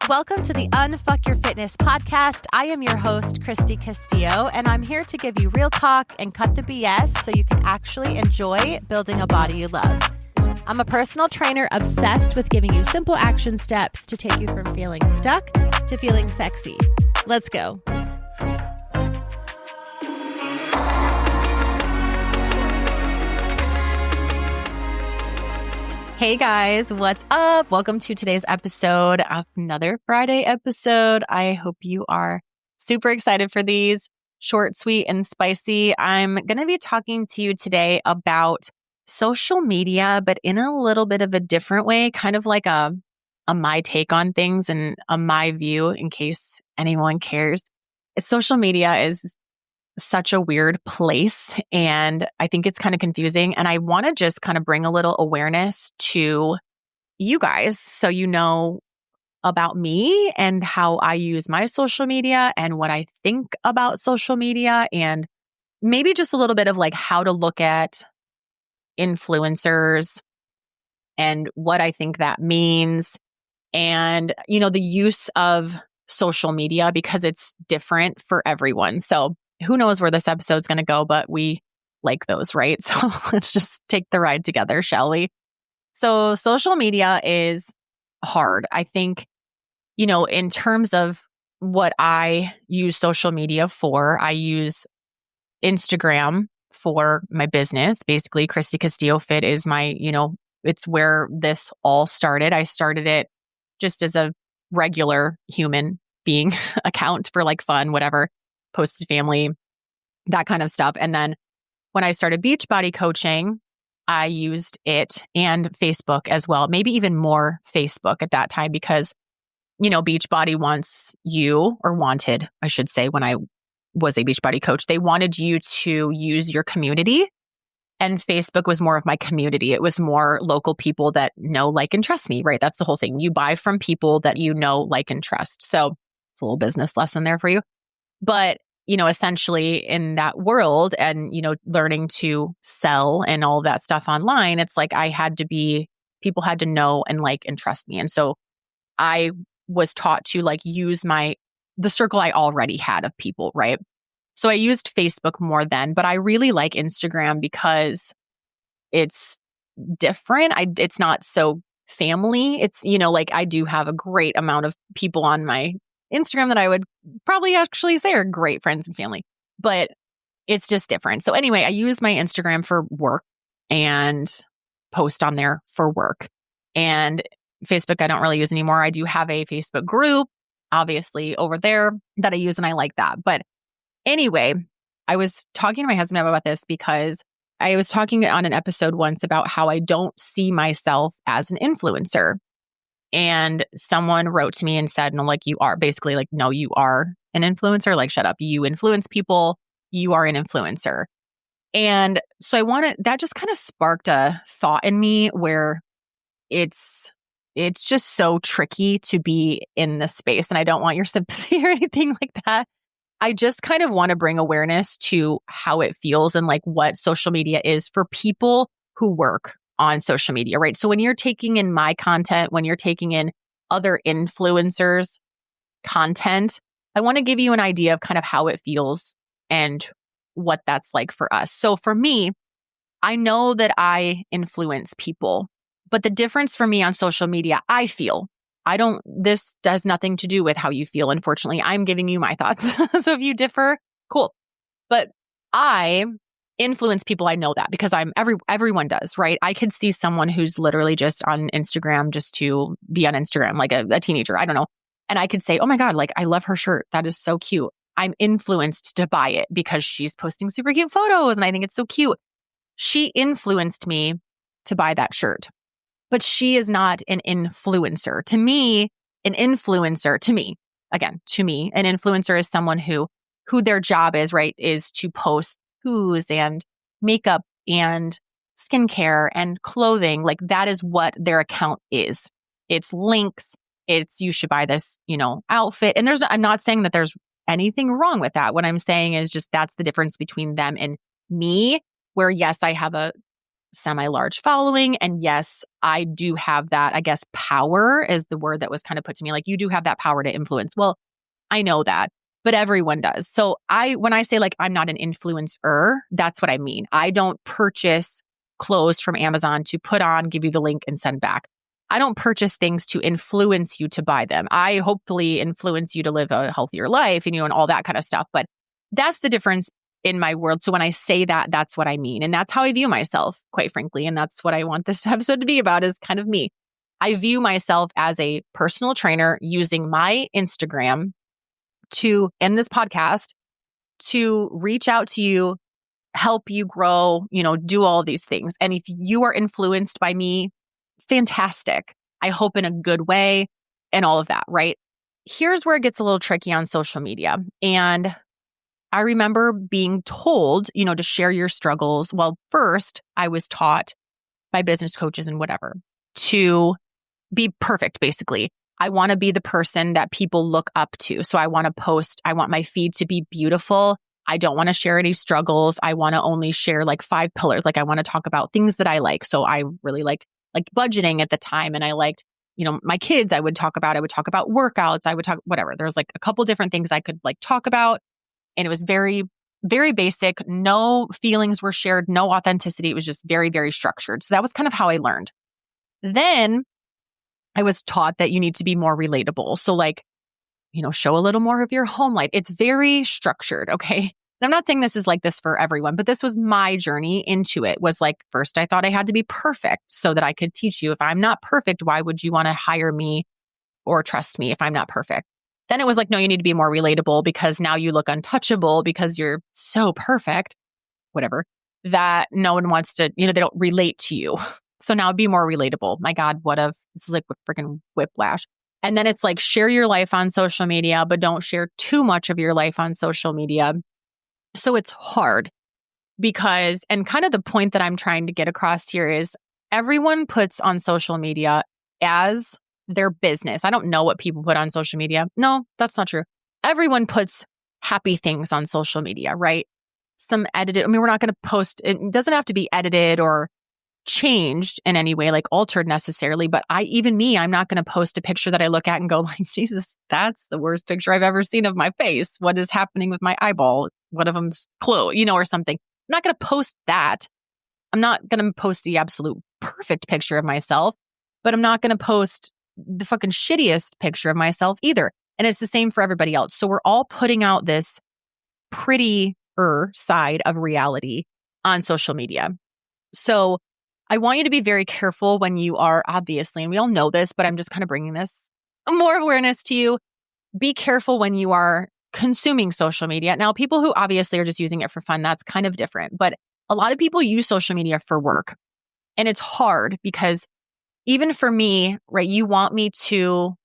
Welcome to the Unfuck Your Fitness podcast. I am your host, Christy Castillo, and I'm here to give you real talk and cut the BS so you can actually enjoy building a body you love. I'm a personal trainer obsessed with giving you simple action steps to take you from feeling stuck to feeling sexy. Let's go. Hey guys, what's up? Welcome to today's episode, another Friday episode. I hope you are super excited for these, short, sweet, and spicy. I'm going to be talking to you today about social media, but in a little bit of a different way, kind of like a my take on things and a my view in case anyone cares. Social media is such a weird place, and I think it's kind of confusing. And I want to just kind of bring a little awareness to you guys so you know about me and how I use my social media and what I think about social media, and maybe just a little bit of like how to look at influencers and what I think that means, and the use of social media because it's different for everyone. So who knows where this episode's going to go, but we like those, right? So let's just take the ride together, shall we? So social media is hard. I think, in terms of what I use social media for, I use Instagram for my business. Basically, Christy Castillo Fit is my, it's where this all started. I started it just as a regular human being account for like fun, whatever. Posted family, that kind of stuff. And then when I started Beachbody coaching, I used it and Facebook as well, maybe even more Facebook at that time because, Beachbody wanted, I should say, when I was a Beachbody coach, they wanted you to use your community. And Facebook was more of my community. It was more local people that know, like, and trust me, right? That's the whole thing. You buy from people that you know, like, and trust. So it's a little business lesson there for you. But, essentially in that world and, learning to sell and all that stuff online, it's like people had to know and like and trust me. And so I was taught to like use the circle I already had of people, right? So I used Facebook more then, but I really like Instagram because it's different. It's not so family. It's, I do have a great amount of people on my Instagram that I would probably actually say are great friends and family, but it's just different. So anyway, I use my Instagram for work and post on there for work. And Facebook, I don't really use anymore. I do have a Facebook group, obviously, over there that I use, and I like that. But anyway, I was talking to my husband about this because I was talking on an episode once about how I don't see myself as an influencer. And someone wrote to me and said, no, like you are basically like, no, you are an influencer. Like, shut up. You influence people. You are an influencer. And so that just kind of sparked a thought in me where it's just so tricky to be in this space. And I don't want your sympathy or anything like that. I just kind of want to bring awareness to how it feels and like what social media is for people who work on social media, right? So when you're taking in my content, when you're taking in other influencers' content, I want to give you an idea of kind of how it feels and what that's like for us. So for me, I know that I influence people, but the difference for me on social media, this has nothing to do with how you feel. Unfortunately, I'm giving you my thoughts. So if you differ, cool. But I influence people. I know that because everyone does, right? I could see someone who's literally just on Instagram just to be on Instagram, like a teenager, I don't know. And I could say, oh my God, like I love her shirt. That is so cute. I'm influenced to buy it because she's posting super cute photos and I think it's so cute. She influenced me to buy that shirt, but she is not an influencer. To me, an influencer is someone who their job is, right, is to post shoes and makeup and skincare and clothing. Like that is what their account is. It's links. It's you should buy this, outfit. And I'm not saying that there's anything wrong with that. What I'm saying is just that's the difference between them and me, where yes, I have a semi-large following. And yes, I do have that, I guess, power is the word that was kind of put to me. Like, you do have that power to influence. Well, I know that, but everyone does. So when I say like, I'm not an influencer, that's what I mean. I don't purchase clothes from Amazon to put on, give you the link and send back. I don't purchase things to influence you to buy them. I hopefully influence you to live a healthier life and all that kind of stuff. But that's the difference in my world. So when I say that, that's what I mean. And that's how I view myself, quite frankly. And that's what I want this episode to be about, is kind of me. I view myself as a personal trainer using my Instagram to end this podcast to reach out to you, help you grow, do all these things. And if you are influenced by me, fantastic. I hope in a good way and all of that, right? Here's where it gets a little tricky on social media. And I remember being told, to share your struggles. Well, first, I was taught by business coaches and whatever to be perfect, basically. I want to be the person that people look up to. So I want to post, I want my feed to be beautiful. I don't want to share any struggles. I want to only share like 5 pillars. Like, I want to talk about things that I like. So I really like budgeting at the time. And I liked, my kids, I would talk about workouts. I would talk, whatever. There's like a couple different things I could like talk about. And it was very, very basic. No feelings were shared, no authenticity. It was just very, very structured. So that was kind of how I learned. Then I was taught that you need to be more relatable. So like, show a little more of your home life. It's very structured. Okay. And I'm not saying this is like this for everyone, but this was my journey into it. Was like, first I thought I had to be perfect so that I could teach you. If I'm not perfect, why would you want to hire me or trust me if I'm not perfect? Then it was like, no, you need to be more relatable because now you look untouchable because you're so perfect, whatever, that no one wants to, they don't relate to you. So now be more relatable. My God, this is like freaking whiplash. And then it's like, share your life on social media, but don't share too much of your life on social media. So it's hard because, and kind of the point that I'm trying to get across here is everyone puts on social media as their business. I don't know what people put on social media. No, that's not true. Everyone puts happy things on social media, right? Some edited, we're not going to post, it doesn't have to be edited or changed in any way, like altered necessarily. But I'm not going to post a picture that I look at and go like, Jesus, that's the worst picture I've ever seen of my face. What is happening with my eyeball? One of them's closed, or something. I'm not going to post that. I'm not going to post the absolute perfect picture of myself, but I'm not going to post the fucking shittiest picture of myself either. And it's the same for everybody else. So we're all putting out this prettier side of reality on social media. So I want you to be very careful when you are, obviously, and we all know this, but I'm just kind of bringing this more awareness to you. Be careful when you are consuming social media. Now, people who obviously are just using it for fun, that's kind of different. But a lot of people use social media for work. And it's hard because even for me, right, you want me to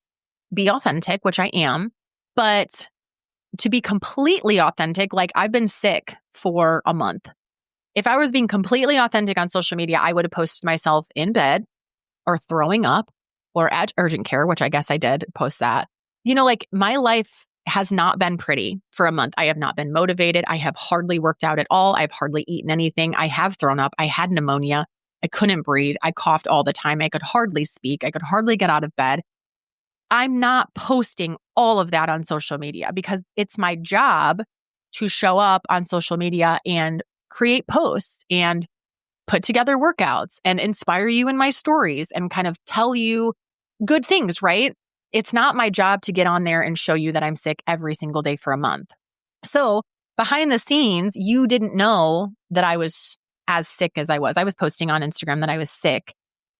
be authentic, which I am, but to be completely authentic, like I've been sick for a month. If I was being completely authentic on social media, I would have posted myself in bed or throwing up or at urgent care, which I guess I did post that. Like my life has not been pretty for a month. I have not been motivated. I have hardly worked out at all. I've hardly eaten anything. I have thrown up. I had pneumonia. I couldn't breathe. I coughed all the time. I could hardly speak. I could hardly get out of bed. I'm not posting all of that on social media because it's my job to show up on social media and create posts and put together workouts and inspire you in my stories and kind of tell you good things, right? It's not my job to get on there and show you that I'm sick every single day for a month. So behind the scenes, you didn't know that I was as sick as I was. I was posting on Instagram that I was sick,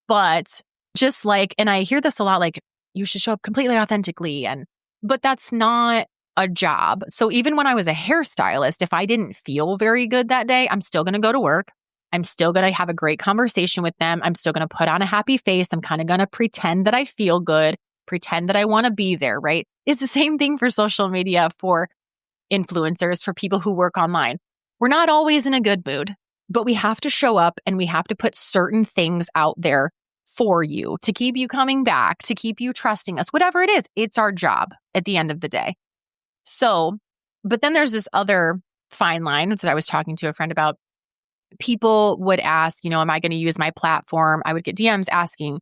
but just like, and I hear this a lot, like you should show up completely authentically. But that's not a job. So even when I was a hairstylist, if I didn't feel very good that day, I'm still going to go to work. I'm still going to have a great conversation with them. I'm still going to put on a happy face. I'm kind of going to pretend that I feel good, pretend that I want to be there, right? It's the same thing for social media, for influencers, for people who work online. We're not always in a good mood, but we have to show up and we have to put certain things out there for you to keep you coming back, to keep you trusting us, whatever it is. It's our job at the end of the day. So, but then there's this other fine line that I was talking to a friend about. people would ask, am I going to use my platform? I would get DMs asking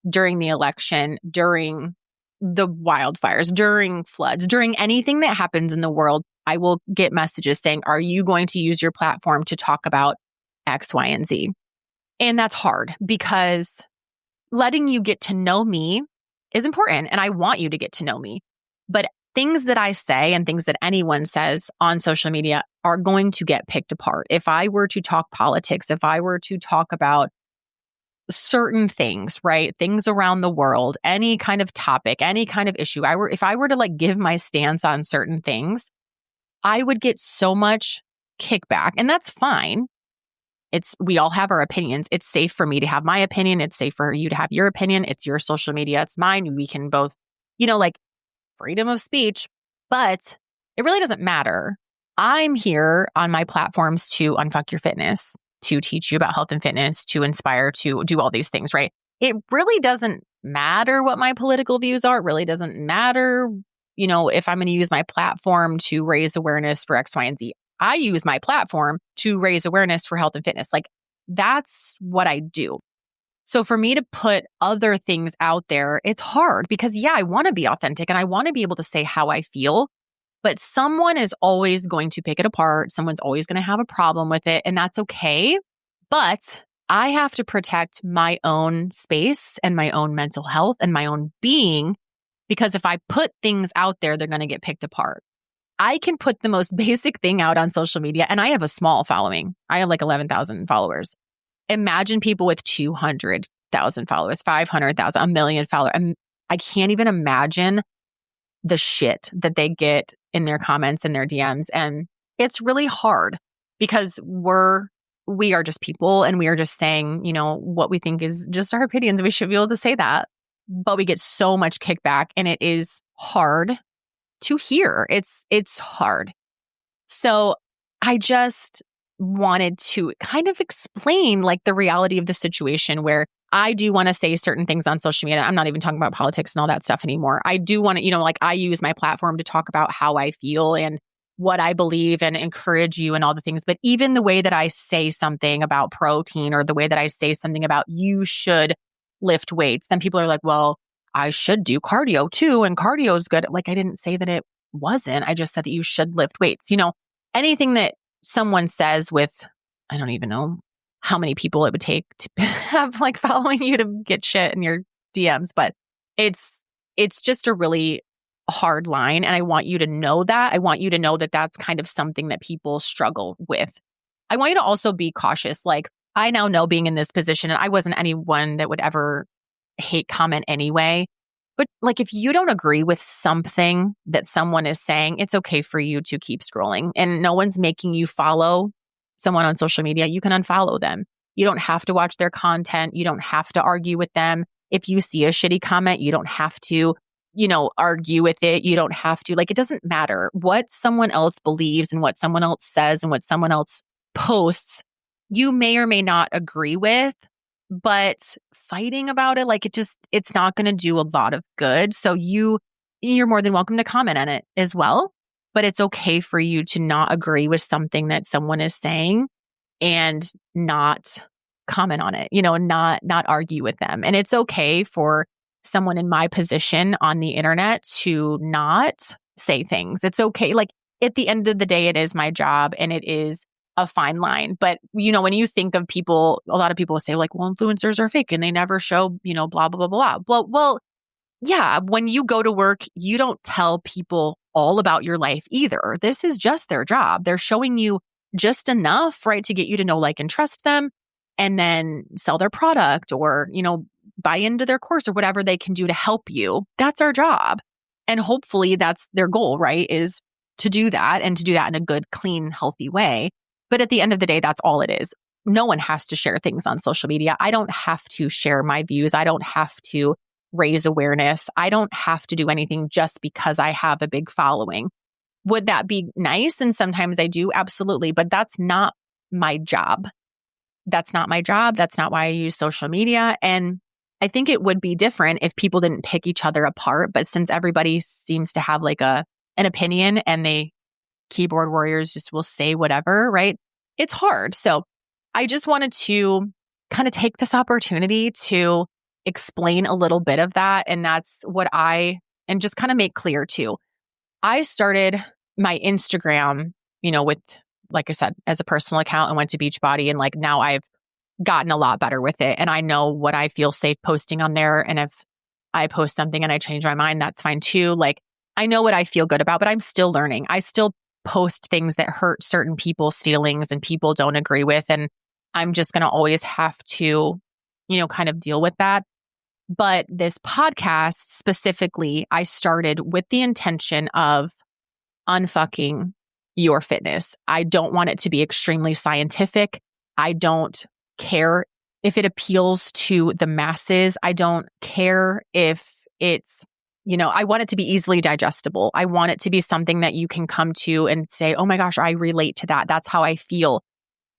during the election, during the wildfires, during floods, during anything that happens in the world. I will get messages saying, are you going to use your platform to talk about X, Y, and Z? And that's hard because letting you get to know me is important. And I want you to get to know me. But things that I say and things that anyone says on social media are going to get picked apart. If I were to talk politics, if I were to talk about certain things, right? Things around the world, any kind of topic, any kind of issue, if I were to give my stance on certain things, I would get so much kickback. And that's fine. We all have our opinions. It's safe for me to have my opinion. It's safe for you to have your opinion. It's your social media. It's mine. We can both, freedom of speech, but it really doesn't matter. I'm here on my platforms to unfuck your fitness, to teach you about health and fitness, to inspire, to do all these things, right? It really doesn't matter what my political views are. It really doesn't matter, if I'm going to use my platform to raise awareness for X, Y, and Z. I use my platform to raise awareness for health and fitness. That's what I do. So for me to put other things out there, it's hard because I want to be authentic and I want to be able to say how I feel, but someone is always going to pick it apart. Someone's always going to have a problem with it, and that's okay. But I have to protect my own space and my own mental health and my own being, because if I put things out there, they're going to get picked apart. I can put the most basic thing out on social media, and I have a small following. I have 11,000 followers. Imagine people with 200,000 followers, 500,000, a million followers. I can't even imagine the shit that they get in their comments and their DMs. And it's really hard because we are just people, and we are just saying, what we think is just our opinions. We should be able to say that. But we get so much kickback, and it is hard to hear. It's hard. So I just wanted to kind of explain the reality of the situation where I do want to say certain things on social media. I'm not even talking about politics and all that stuff anymore. I do want to, I use my platform to talk about how I feel and what I believe and encourage you and all the things. But even the way that I say something about protein, or the way that I say something about you should lift weights, then people are like, well, I should do cardio too, and cardio is good. I didn't say that it wasn't. I just said that you should lift weights. Anything that someone says with, I don't even know how many people it would take to have following you to get shit in your DMs, but it's just a really hard line. And I want you to know that. I want you to know that that's kind of something that people struggle with. I want you to also be cautious. I now know, being in this position, and I wasn't anyone that would ever hate comment anyway. But if you don't agree with something that someone is saying, it's okay for you to keep scrolling, and no one's making you follow someone on social media. You can unfollow them. You don't have to watch their content. You don't have to argue with them. If you see a shitty comment, you don't have to, argue with it. You don't have to, it doesn't matter what someone else believes and what someone else says and what someone else posts. You may or may not agree with, but fighting about it, it's not going to do a lot of good. So you're more than welcome to comment on it as well. But it's okay for you to not agree with something that someone is saying and not comment on it, not argue with them. And it's okay for someone in my position on the internet to not say things. It's okay. At the end of the day, it is my job, and it is a fine line. But, when you think of people, a lot of people will say well, influencers are fake and they never show, blah, blah, blah, blah, blah. Well, yeah, when you go to work, you don't tell people all about your life either. This is just their job. They're showing you just enough, right, to get you to know, and trust them, and then sell their product or, buy into their course or whatever they can do to help you. That's our job. And hopefully that's their goal, right, is to do that, and to do that in a good, clean, healthy way. But at the end of the day, that's all it is. No one has to share things on social media. I don't have to share my views. I don't have to raise awareness. I don't have to do anything just because I have a big following. Would that be nice? And sometimes I do, absolutely. But that's not my job. That's not my job. That's not why I use social media. And I think it would be different if people didn't pick each other apart. But since everybody seems to have an opinion, and keyboard warriors just will say whatever, right? It's hard. So I just wanted to kind of take this opportunity to explain a little bit of that. And that's what and just kind of make clear too. I started my Instagram, with, like I said, as a personal account and went to Beachbody. And like now I've gotten a lot better with it. And I know what I feel safe posting on there. And if I post something and I change my mind, that's fine too. Like I know what I feel good about, but I'm still learning. I still post things that hurt certain people's feelings and people don't agree with. And I'm just going to always have to, kind of deal with that. But this podcast specifically, I started with the intention of unfucking your fitness. I don't want it to be extremely scientific. I don't care if it appeals to the masses. I don't care if it's, I want it to be easily digestible. I want it to be something that you can come to and say, oh my gosh, I relate to that. That's how I feel.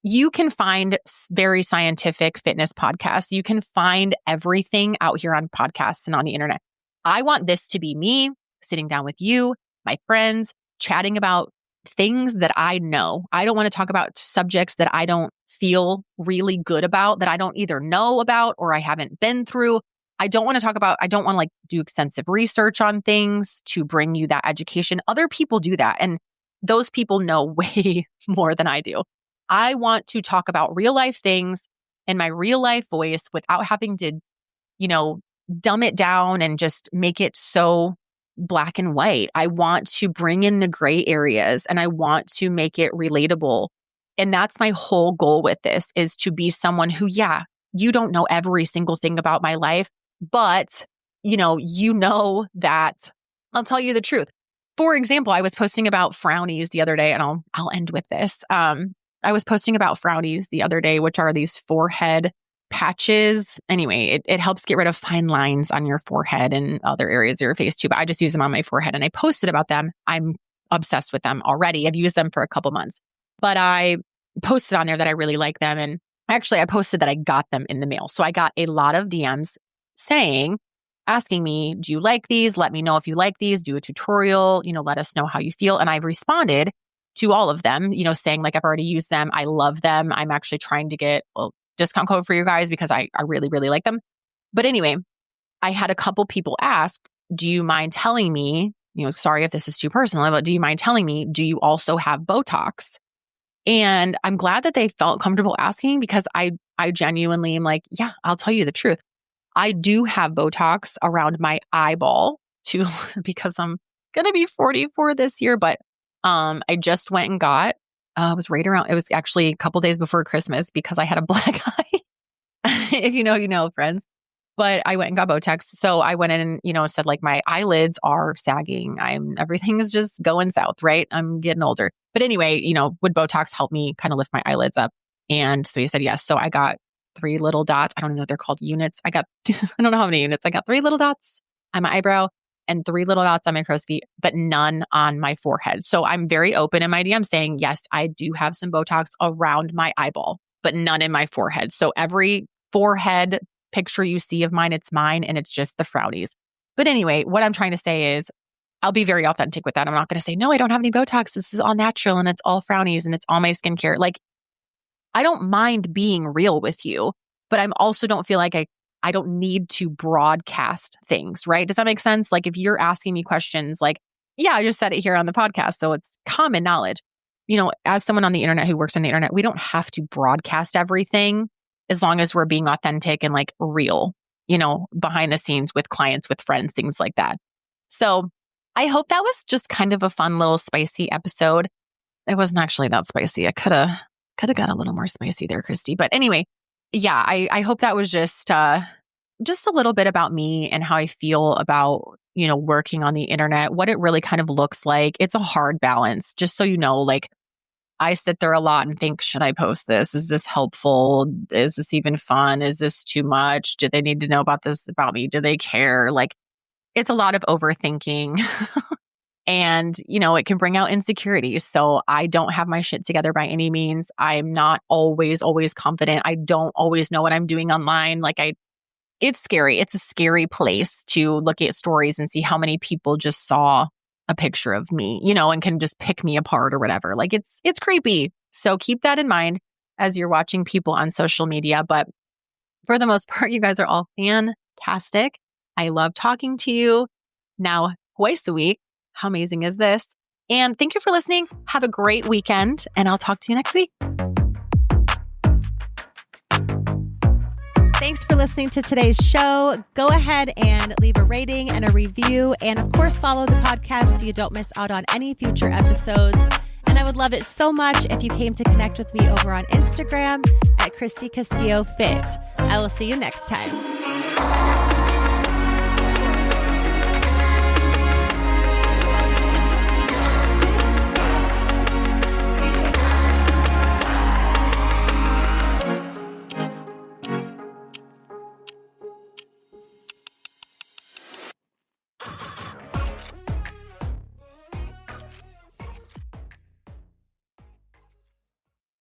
You can find very scientific fitness podcasts. You can find everything out here on podcasts and on the internet. I want this to be me sitting down with you, my friends, chatting about things that I know. I don't want to talk about subjects that I don't feel really good about, that I don't either know about or I haven't been through. I don't want to like do extensive research on things to bring you that education. Other people do that. And those people know way more than I do. I want to talk about real life things in my real life voice without having to, dumb it down and just make it so black and white. I want to bring in the gray areas and I want to make it relatable. And that's my whole goal with this, is to be someone who, you don't know every single thing about my life, but you know that I'll tell you the truth. For example, I was posting about frownies the other day, and I'll end with this. I was posting about frownies the other day, which are these forehead patches. Anyway, it helps get rid of fine lines on your forehead and other areas of your face too. But I just use them on my forehead and I posted about them. I'm obsessed with them already. I've used them for a couple months, but I posted on there that I really like them. And actually I posted that I got them in the mail. So I got a lot of DMs asking me, do you like these? Let me know if you like these. Do a tutorial, let us know how you feel. And I've responded to all of them, saying like, I've already used them. I love them. I'm actually trying to get a discount code for you guys because I really, really like them. But anyway, I had a couple people ask, do you mind telling me, sorry if this is too personal, but do you mind telling me, do you also have Botox? And I'm glad that they felt comfortable asking, because I genuinely am like, yeah, I'll tell you the truth. I do have Botox around my eyeball too, because I'm going to be 44 this year, but I just went and got, it was actually a couple days before Christmas because I had a black eye. If you know, friends. But I went and got Botox. So I went in and, said like my eyelids are sagging. Everything is just going south, right? I'm getting older. But anyway, would Botox help me kind of lift my eyelids up? And so he said yes. So I got 3 little dots. I don't even know what they're called, units. I don't know how many units. I got 3 little dots on my eyebrow and 3 little dots on my crow's feet, but none on my forehead. So I'm very open in my DM saying, yes, I do have some Botox around my eyeball, but none in my forehead. So every forehead picture you see of mine, it's mine, and it's just the frownies. But anyway, what I'm trying to say is I'll be very authentic with that. I'm not going to say, no, I don't have any Botox. This is all natural and it's all frownies and it's all my skincare. Like, I don't mind being real with you, but I'm also don't feel like I don't need to broadcast things, right? Does that make sense? Like if you're asking me questions like, yeah, I just said it here on the podcast, so it's common knowledge. As someone on the internet who works on the internet, we don't have to broadcast everything as long as we're being authentic and like real, behind the scenes with clients, with friends, things like that. So I hope that was just kind of a fun little spicy episode. It wasn't actually that spicy. I could have got a little more spicy there, Christy. But anyway, yeah, I hope that was just a little bit about me and how I feel about, working on the internet, what it really kind of looks like. It's a hard balance, just so you know, like I sit there a lot and think, should I post this? Is this helpful? Is this even fun? Is this too much? Do they need to know about this about me? Do they care? Like it's a lot of overthinking. And, it can bring out insecurities. So I don't have my shit together by any means. I'm not always confident. I don't always know what I'm doing online. It's scary. It's a scary place to look at stories and see how many people just saw a picture of me, and can just pick me apart or whatever. Like it's creepy. So keep that in mind. as you're watching people on social media. But for the most part, you guys are all fantastic. I love talking to you now twice a week. How amazing is this? And thank you for listening. Have a great weekend, and I'll talk to you next week. Thanks for listening to today's show. Go ahead and leave a rating and a review. And of course, follow the podcast so you don't miss out on any future episodes. And I would love it so much if you came to connect with me over on Instagram at Christy Castillo Fit. I will see you next time.